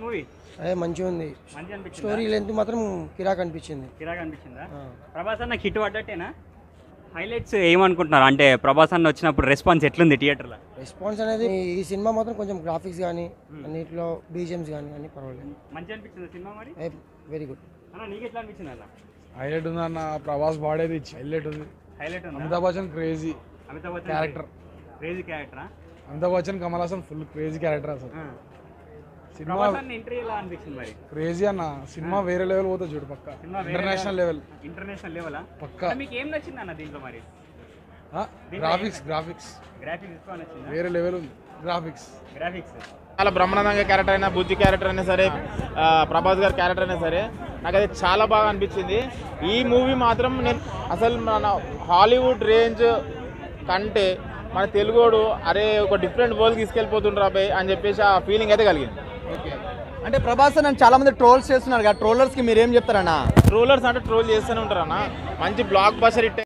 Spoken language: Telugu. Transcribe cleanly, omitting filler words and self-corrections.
మూవీ అదే మంచిగా ఉంది. మంచిగా అనిపించింది. స్టోరీ లెంత్ మాత్రం కిరాక్ అనిపించింది. కిరాగా అనిపించిందా? ప్రభాస్ అన్న హిట్ పడ్డట్టేనా? హైలైట్స్ ఏమనుకుంటున్నారు? అంటే ప్రభాస్ అన్న వచ్చినప్పుడు రెస్పాన్స్ ఎట్లుంది థియేటర్లో? రెస్పాన్స్ అనేది ఈ సినిమా మాత్రం కొంచెం గ్రాఫిక్స్ కానీ అన్నిట్లో బీజిఎమ్స్ కానీ అన్ని పర్వాలేదు. మంచిగా అనిపించింది సినిమా మరి? వెరీ గుడ్ అన్న నీకు ఎట్లా అనిపించింది అన్న? హైలైట్ ఉంది అన్న. ప్రభాస్ బాడేది హైలైట్ ఉంది. హైలైట్ ఉంది. Amitabh Bachchan crazy Amitabh Bachchan character. Crazy క్యారెక్టరా? Amitabh Bachchan Kamal Haasan full crazy character అసలు. సినిమా ప్రభాస్ అన్న ఎంట్రీ ఎలా అనిపించింది మరి? క్రేజీ అన్న. సినిమా వేరే లెవెల్ పోతుంది చూడు పక్క. International level. ఇంటర్నేషనల్ లెవెలా పక్క. మీకు ఏం నచ్చింది అన్న దీంట్లో మరి? గ్రాఫిక్స్ గ్రాఫిక్స్ ఎక్కువ నచ్చిందా? వేరే లెవెల్ ఉంది గ్రాఫిక్స్. చాలా బ్రహ్మానందంగా క్యారెక్టర్ అయినా, బుద్ధి క్యారెక్టర్ అయినా సరే, ప్రభాస్ గారి క్యారెక్టర్ అయినా సరే నాకు అది చాలా బాగా అనిపించింది. ఈ మూవీ మాత్రం నేను అసలు మన హాలీవుడ్ రేంజ్ కంటే మన తెలుగోడు అరే ఒక డిఫరెంట్ వరల్డ్ తీసుకెళ్ళిపోతుండ్రు అబ్బాయి అని చెప్పేసి ఆ ఫీలింగ్ అయితే కలిగింది. అంటే ప్రభాస్ నన్ను చాలా మంది ట్రోల్స్ చేస్తున్నారు కదా, ట్రోలర్స్కి మీరేం చెప్తారన్నా? ట్రోలర్స్ అంటే ట్రోల్ చేస్తూనే ఉంటారన్న. మంచి బ్లాక్ బస్టర్ హిట్